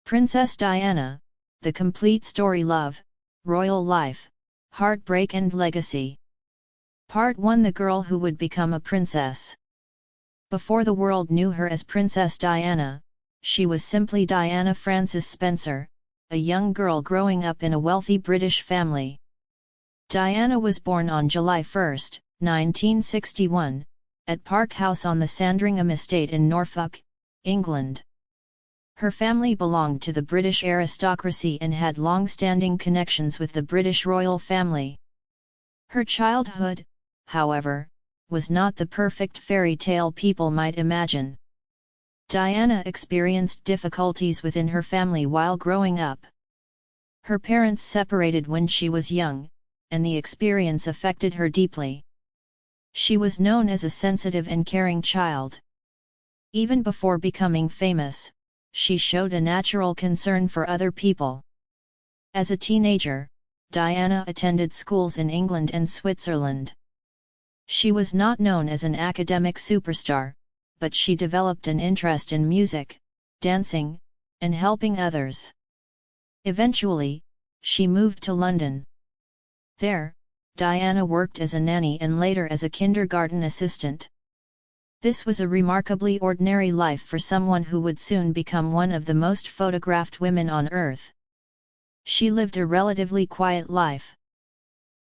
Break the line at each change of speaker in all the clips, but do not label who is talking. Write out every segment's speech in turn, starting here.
Princess Diana, The Complete Story: Love, Royal Life, Heartbreak and Legacy. Part 1: The girl who would become a princess. Before the world knew her as Princess Diana, she was simply Diana Frances Spencer, a young girl growing up in a wealthy British family. Diana was born on July 1, 1961, at Park House on the Sandringham estate in Norfolk, England. Her family belonged to the British aristocracy and had long-standing connections with the British royal family. Her childhood, however, was not the perfect fairy tale people might imagine. Diana experienced difficulties within her family while growing up. Her parents separated when she was young, and the experience affected her deeply. She was known as a sensitive and caring child. Even before becoming famous, she showed a natural concern for other people. As a teenager, Diana attended schools in England and Switzerland. She was not known as an academic superstar, but she developed an interest in music, dancing, and helping others. Eventually, she moved to London. There, Diana worked as a nanny and later as a kindergarten assistant. This was a remarkably ordinary life for someone who would soon become one of the most photographed women on earth. She lived a relatively quiet life.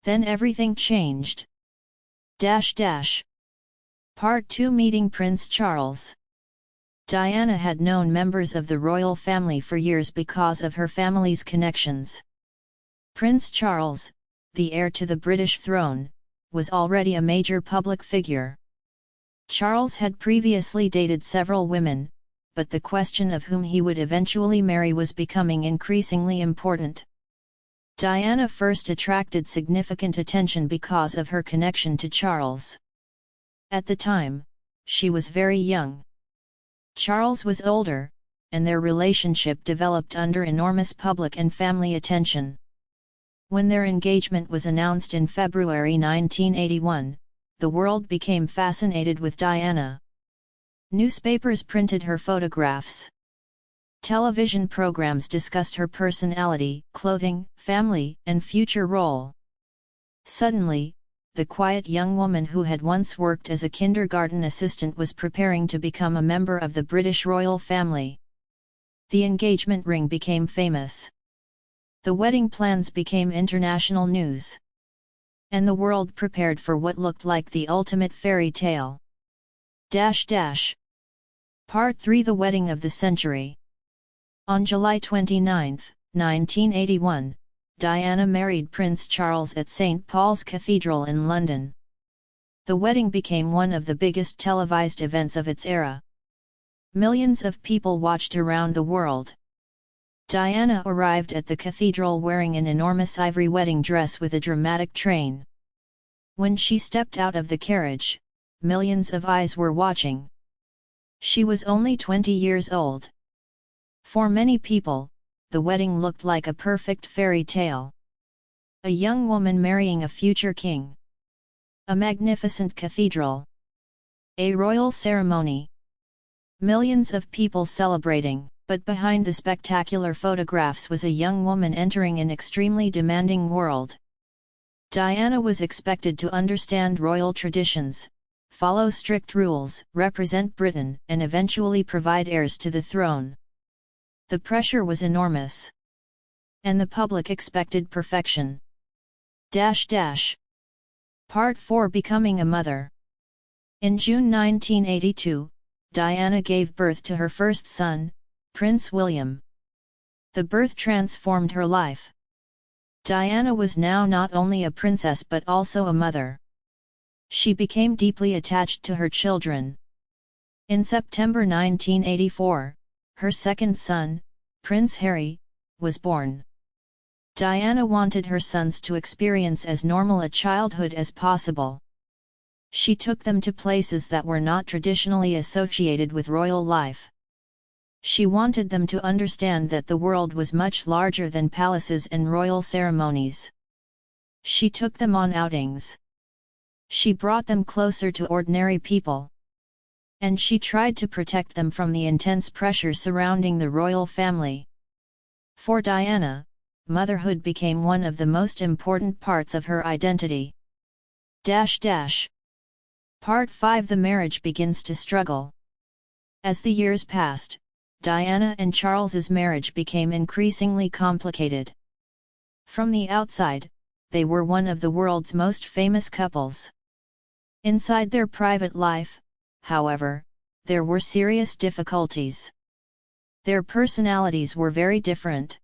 Then everything changed. Part 2: Meeting Prince Charles. Diana had known members of the royal family for years because of her family's connections. Prince Charles, the heir to the British throne, was already a major public figure. Charles had previously dated several women, but the question of whom he would eventually marry was becoming increasingly important. Diana first attracted significant attention because of her connection to Charles. At the time, she was very young. Charles was older, and their relationship developed under enormous public and family attention. When their engagement was announced in February 1981, the world became fascinated with Diana. Newspapers printed her photographs. Television programs discussed her personality, clothing, family, and future role. Suddenly, the quiet young woman who had once worked as a kindergarten assistant was preparing to become a member of the British royal family. The engagement ring became famous. The wedding plans became international news. And the world prepared for what looked like the ultimate fairy tale. Part 3: The Wedding of the Century. On July 29, 1981, Diana married Prince Charles at St. Paul's Cathedral in London. The wedding became one of the biggest televised events of its era. Millions of people watched around the world. Diana arrived at the cathedral wearing an enormous ivory wedding dress with a dramatic train. When she stepped out of the carriage, millions of eyes were watching. She was only 20 years old. For many people, the wedding looked like a perfect fairy tale. A young woman marrying a future king. A magnificent cathedral. A royal ceremony. Millions of people celebrating. But behind the spectacular photographs was a young woman entering an extremely demanding world. Diana was expected to understand royal traditions, follow strict rules, represent Britain, and eventually provide heirs to the throne. The pressure was enormous. And the public expected perfection. Part 4: Becoming a Mother. In June 1982, Diana gave birth to her first son, Prince William. The birth transformed her life. Diana was now not only a princess but also a mother. She became deeply attached to her children. In September 1984, her second son, Prince Harry, was born. Diana wanted her sons to experience as normal a childhood as possible. She took them to places that were not traditionally associated with royal life. She wanted them to understand that the world was much larger than palaces and royal ceremonies. She took them on outings. She brought them closer to ordinary people. And she tried to protect them from the intense pressure surrounding the royal family. For Diana, motherhood became one of the most important parts of her identity. Part 5. The marriage begins to struggle. As the years passed, Diana and Charles's marriage became increasingly complicated. From the outside, they were one of the world's most famous couples. Inside their private life, however, there were serious difficulties. Their personalities were very different.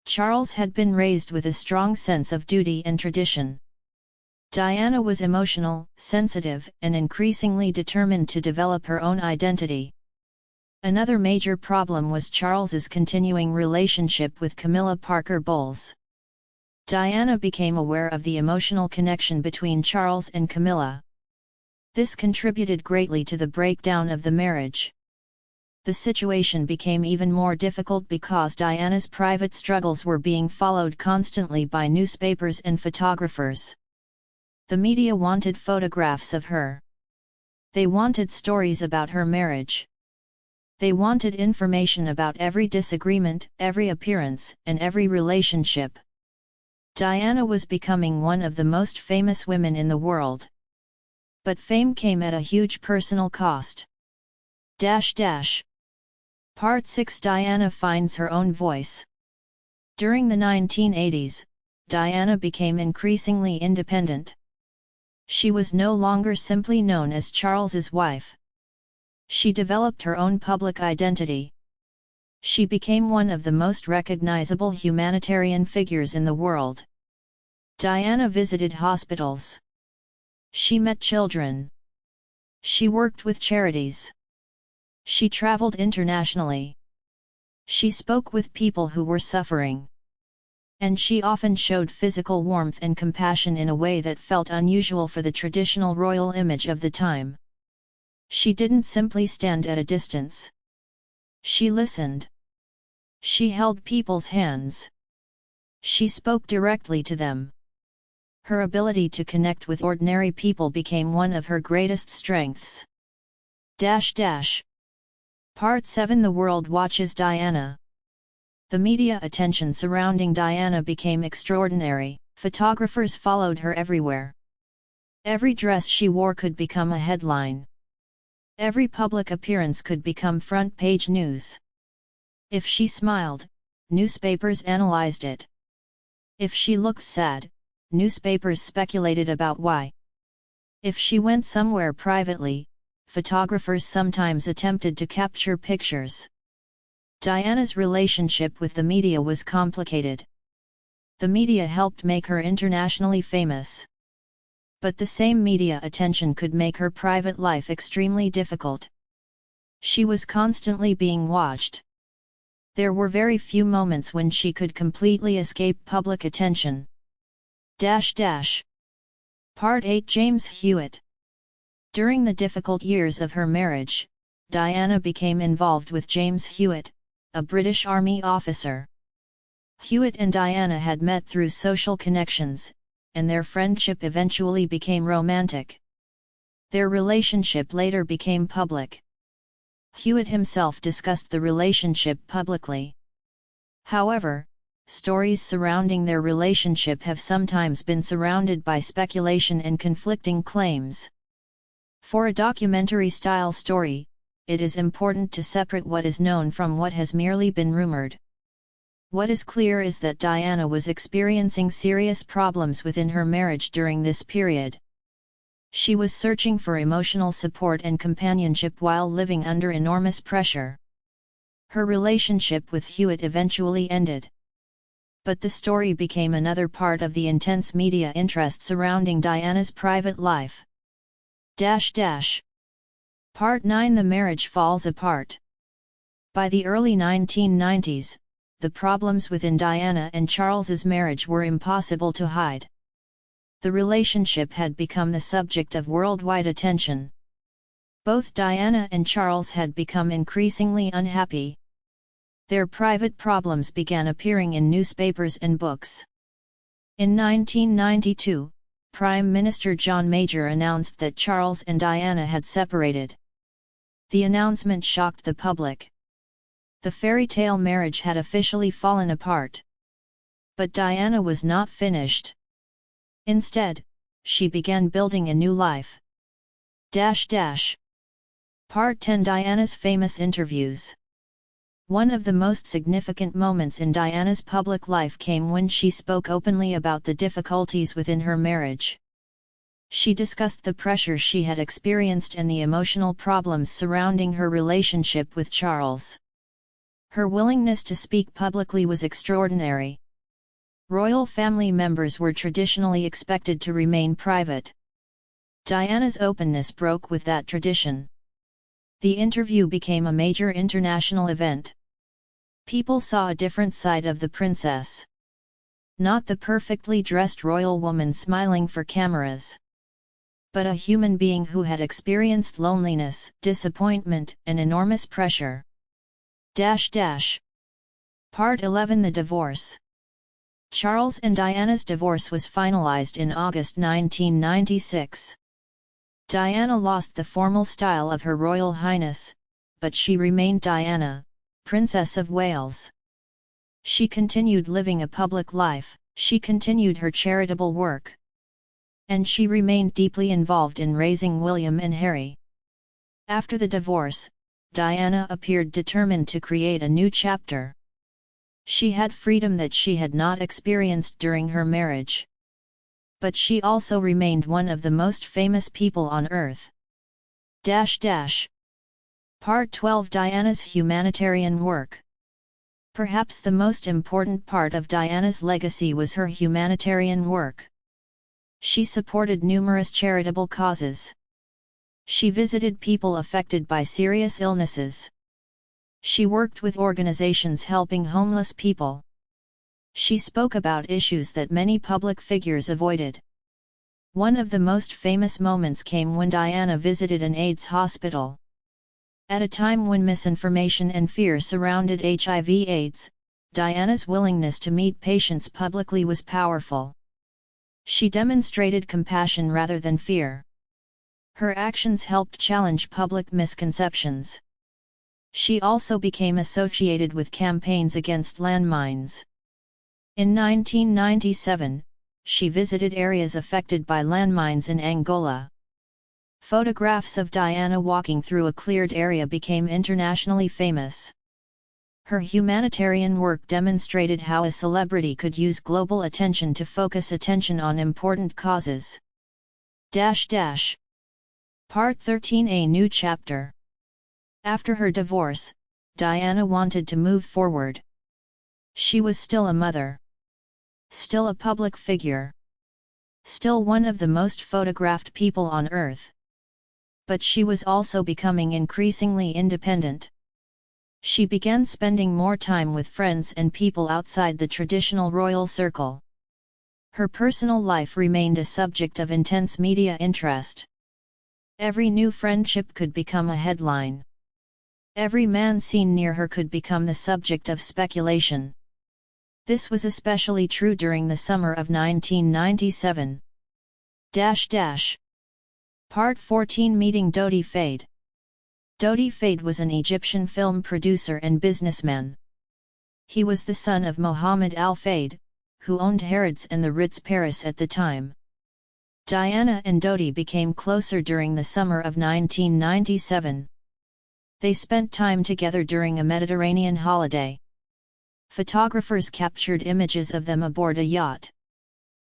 Charles had been raised with a strong sense of duty and tradition. Diana was emotional, sensitive, and increasingly determined to develop her own identity. Another major problem was Charles's continuing relationship with Camilla Parker Bowles. Diana became aware of the emotional connection between Charles and Camilla. This contributed greatly to the breakdown of the marriage. The situation became even more difficult because Diana's private struggles were being followed constantly by newspapers and photographers. The media wanted photographs of her. They wanted stories about her marriage. They wanted information about every disagreement, every appearance, and every relationship. Diana was becoming one of the most famous women in the world. But fame came at a huge personal cost. Part 6. Diana finds her own voice. During the 1980s, Diana became increasingly independent. She was no longer simply known as Charles's wife. She developed her own public identity. She became one of the most recognizable humanitarian figures in the world. Diana visited hospitals. She met children. She worked with charities. She traveled internationally. She spoke with people who were suffering. And she often showed physical warmth and compassion in a way that felt unusual for the traditional royal image of the time. She didn't simply stand at a distance. She listened. She held people's hands. She spoke directly to them. Her ability to connect with ordinary people became one of her greatest strengths. Part 7. The world watches Diana. The media attention surrounding Diana became extraordinary. Photographers followed her everywhere. Every dress she wore could become a headline. Every public appearance could become front-page news. If she smiled, newspapers analyzed it. If she looked sad, newspapers speculated about why. If she went somewhere privately, photographers sometimes attempted to capture pictures. Diana's relationship with the media was complicated. The media helped make her internationally famous. But the same media attention could make her private life extremely difficult. She was constantly being watched. There were very few moments when she could completely escape public attention. Part 8. James Hewitt. During the difficult years of her marriage, Diana became involved with James Hewitt, a British Army officer. Hewitt and Diana had met through social connections, and their friendship eventually became romantic. Their relationship later became public. Hewitt himself discussed the relationship publicly. However, stories surrounding their relationship have sometimes been surrounded by speculation and conflicting claims. For a documentary-style story, it is important to separate what is known from what has merely been rumored. What is clear is that Diana was experiencing serious problems within her marriage during this period. She was searching for emotional support and companionship while living under enormous pressure. Her relationship with Hewitt eventually ended. But the story became another part of the intense media interest surrounding Diana's private life. Part 9. The marriage falls apart. By the early 1990s, the problems within Diana and Charles's marriage were impossible to hide. The relationship had become the subject of worldwide attention. Both Diana and Charles had become increasingly unhappy. Their private problems began appearing in newspapers and books. In 1992, Prime Minister John Major announced that Charles and Diana had separated. The announcement shocked the public. The fairy tale marriage had officially fallen apart. But Diana was not finished. Instead, she began building a new life. Part 10 Diana's famous interviews. One of the most significant moments in Diana's public life came when she spoke openly about the difficulties within her marriage. She discussed the pressure she had experienced and the emotional problems surrounding her relationship with Charles. Her willingness to speak publicly was extraordinary. Royal family members were traditionally expected to remain private. Diana's openness broke with that tradition. The interview became a major international event. People saw a different side of the princess. Not the perfectly dressed royal woman smiling for cameras, but a human being who had experienced loneliness, disappointment, and enormous pressure. Part 11 The divorce. Charles and Diana's divorce was finalized in August 1996. Diana lost the formal style of Her Royal Highness, but she remained Diana, Princess of Wales. She continued living a public life, she continued her charitable work. And she remained deeply involved in raising William and Harry. After the divorce, Diana appeared determined to create a new chapter. She had freedom that she had not experienced during her marriage. But she also remained one of the most famous people on earth. Part 12 Diana's humanitarian work. Perhaps the most important part of Diana's legacy was her humanitarian work. She supported numerous charitable causes. She visited people affected by serious illnesses. She worked with organizations helping homeless people. She spoke about issues that many public figures avoided. One of the most famous moments came when Diana visited an AIDS hospital. At a time when misinformation and fear surrounded HIV/AIDS, Diana's willingness to meet patients publicly was powerful. She demonstrated compassion rather than fear. Her actions helped challenge public misconceptions. She also became associated with campaigns against landmines. In 1997, she visited areas affected by landmines in Angola. Photographs of Diana walking through a cleared area became internationally famous. Her humanitarian work demonstrated how a celebrity could use global attention to focus attention on important causes. Part 13 A new chapter. After her divorce, Diana wanted to move forward. She was still a mother. Still a public figure. Still one of the most photographed people on earth. But she was also becoming increasingly independent. She began spending more time with friends and people outside the traditional royal circle. Her personal life remained a subject of intense media interest. Every new friendship could become a headline. Every man seen near her could become the subject of speculation. This was especially true during the summer of 1997. Part 14 Meeting Dodi Fayed. Dodi Fayed was an Egyptian film producer and businessman. He was the son of Mohammed Al Fayed, who owned Harrods and the Ritz Paris at the time. Diana and Dodi became closer during the summer of 1997. They spent time together during a Mediterranean holiday. Photographers captured images of them aboard a yacht.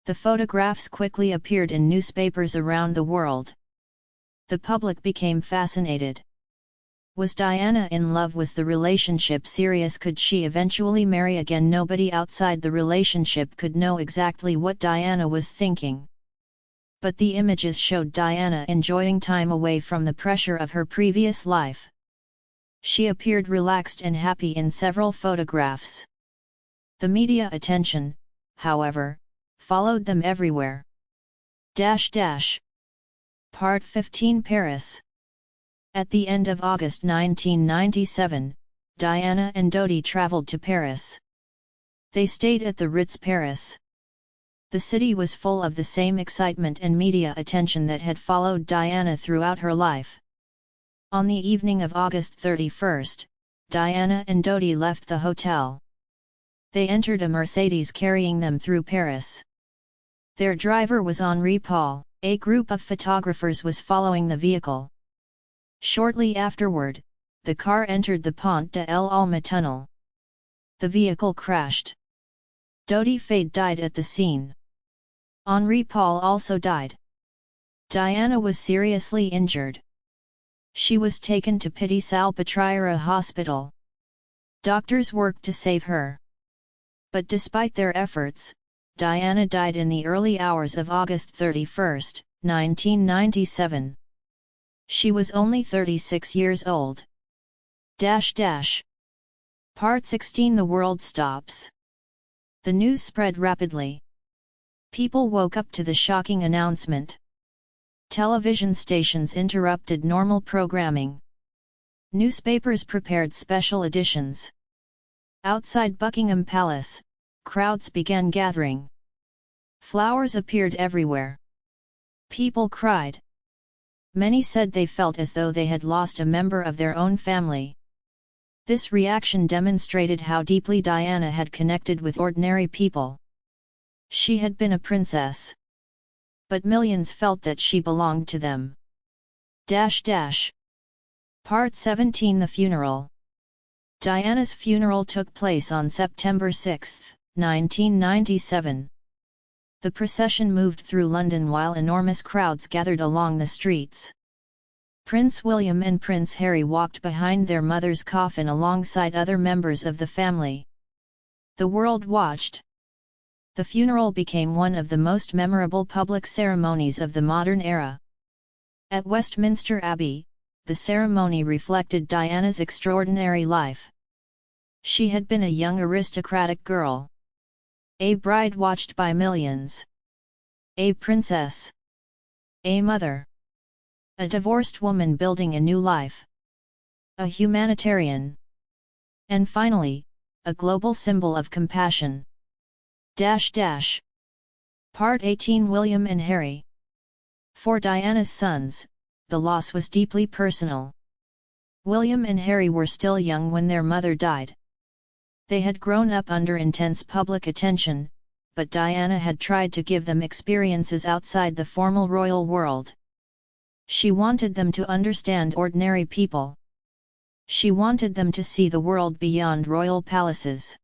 The photographs quickly appeared in newspapers around the world. The public became fascinated. Was Diana in love? Was the relationship serious? Could she eventually marry again? Nobody outside the relationship could know exactly what Diana was thinking. But the images showed Diana enjoying time away from the pressure of her previous life. She appeared relaxed and happy in several photographs. The media attention, however, followed them everywhere. Part 15 Paris. At the end of August 1997, Diana and Dodi traveled to Paris. They stayed at the Ritz Paris. The city was full of the same excitement and media attention that had followed Diana throughout her life. On the evening of August 31, Diana and Dodi left the hotel. They entered a Mercedes carrying them through Paris. Their driver was Henri Paul. A group of photographers was following the vehicle. Shortly afterward, the car entered the Pont de l'Alma tunnel. The vehicle crashed. Dodi Fayed died at the scene. Henri Paul also died. Diana was seriously injured. She was taken to Pitti Salpêtrière hospital. Doctors worked to save her. But despite their efforts, Diana died in the early hours of August 31, 1997. She was only 36 years old. Part 16. The world stops. The news spread rapidly. People woke up to the shocking announcement. Television stations interrupted normal programming. Newspapers prepared special editions. Outside Buckingham Palace, crowds began gathering. Flowers appeared everywhere. People cried. Many said they felt as though they had lost a member of their own family. This reaction demonstrated how deeply Diana had connected with ordinary people. She had been a princess. But millions felt that she belonged to them. Part 17. The funeral. Diana's funeral took place on September 6, 1997. The procession moved through London while enormous crowds gathered along the streets. Prince William and Prince Harry walked behind their mother's coffin alongside other members of the family. The world watched. The funeral became one of the most memorable public ceremonies of the modern era. At Westminster Abbey, the ceremony reflected Diana's extraordinary life. She had been a young aristocratic girl. A bride watched by millions. A princess. A mother. A divorced woman building a new life. A humanitarian. And finally, a global symbol of compassion. Part 18. William and Harry. For Diana's sons, the loss was deeply personal. William and Harry were still young when their mother died. They had grown up under intense public attention, but Diana had tried to give them experiences outside the formal royal world. She wanted them to understand ordinary people. She wanted them to see the world beyond royal palaces.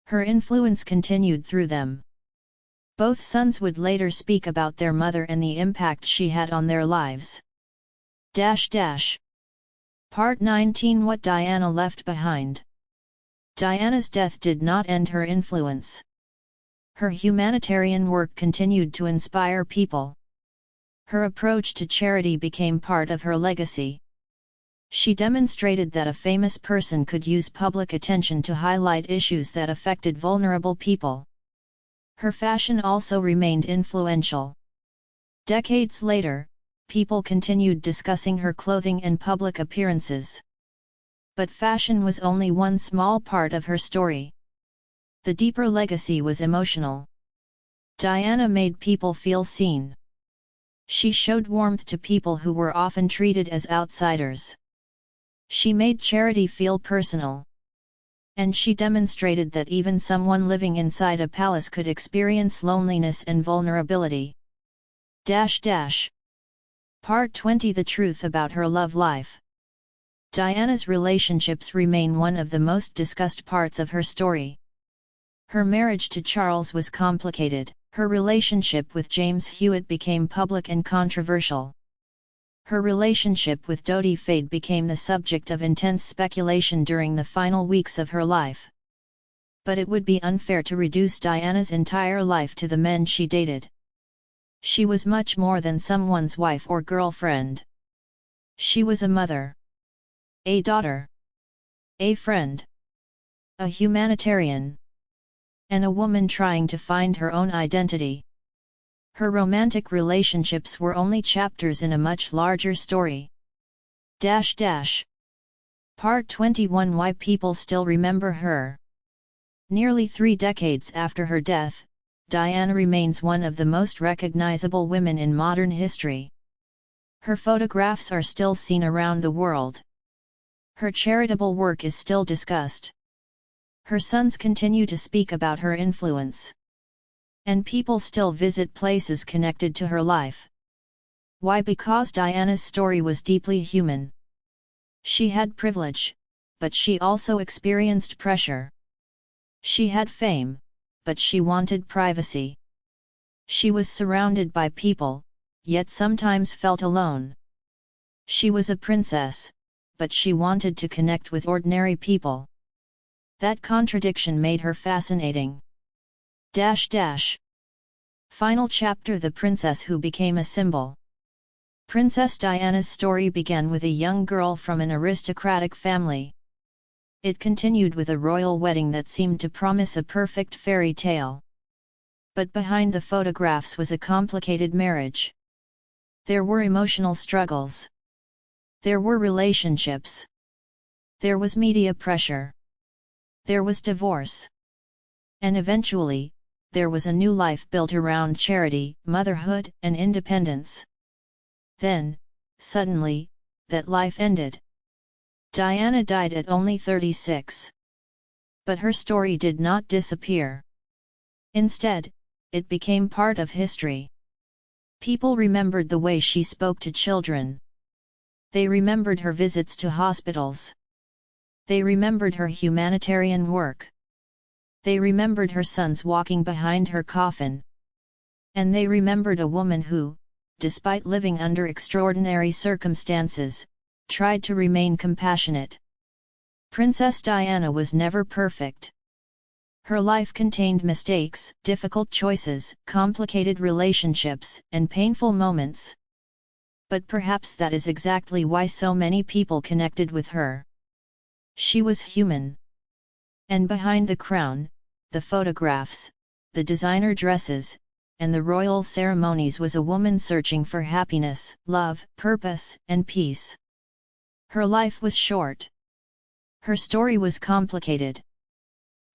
Her influence continued through them. Both sons would later speak about their mother and the impact she had on their lives. Part 19. What Diana left behind. Diana's death did not end her influence. Her humanitarian work continued to inspire people. Her approach to charity became part of her legacy. She demonstrated that a famous person could use public attention to highlight issues that affected vulnerable people. Her fashion also remained influential. Decades later, people continued discussing her clothing and public appearances. But fashion was only one small part of her story. The deeper legacy was emotional. Diana made people feel seen. She showed warmth to people who were often treated as outsiders. She made charity feel personal. And she demonstrated that even someone living inside a palace could experience loneliness and vulnerability. Part 20. The truth about her love life. Diana's relationships remain one of the most discussed parts of her story. Her marriage to Charles was complicated. Her relationship with James Hewitt became public and controversial. Her relationship with Dodi Fayed became the subject of intense speculation during the final weeks of her life. But it would be unfair to reduce Diana's entire life to the men she dated. She was much more than someone's wife or girlfriend. She was a mother. A daughter. A friend. A humanitarian. And a woman trying to find her own identity. Her romantic relationships were only chapters in a much larger story. Part 21. Why people still remember her. Nearly 3 decades after her death, Diana remains one of the most recognizable women in modern history. Her photographs are still seen around the world. Her charitable work is still discussed. Her sons continue to speak about her influence. And people still visit places connected to her life. Why? Because Diana's story was deeply human. She had privilege, but she also experienced pressure. She had fame, but she wanted privacy. She was surrounded by people, yet sometimes felt alone. She was a princess, but she wanted to connect with ordinary people. That contradiction made her fascinating. Final chapter: The Princess Who Became a Symbol. Princess Diana's story began with a young girl from an aristocratic family. It continued with a royal wedding that seemed to promise a perfect fairy tale. But behind the photographs was a complicated marriage. There were emotional struggles. There were relationships. There was media pressure. There was divorce. And eventually, there was a new life built around charity, motherhood, and independence. Then, suddenly, that life ended. Diana died at only 36. But her story did not disappear. Instead, it became part of history. People remembered the way she spoke to children. They remembered her visits to hospitals. They remembered her humanitarian work. They remembered her sons walking behind her coffin. And they remembered a woman who, despite living under extraordinary circumstances, tried to remain compassionate. Princess Diana was never perfect. Her life contained mistakes, difficult choices, complicated relationships, and painful moments. But perhaps that is exactly why so many people connected with her. She was human. And behind the crown, the photographs, the designer dresses, and the royal ceremonies was a woman searching for happiness, love, purpose, and peace. Her life was short. Her story was complicated.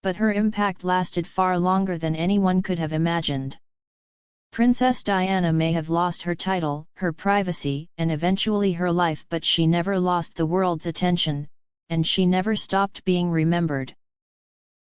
But her impact lasted far longer than anyone could have imagined. Princess Diana may have lost her title, her privacy, and eventually her life, but she never lost the world's attention, and she never stopped being remembered.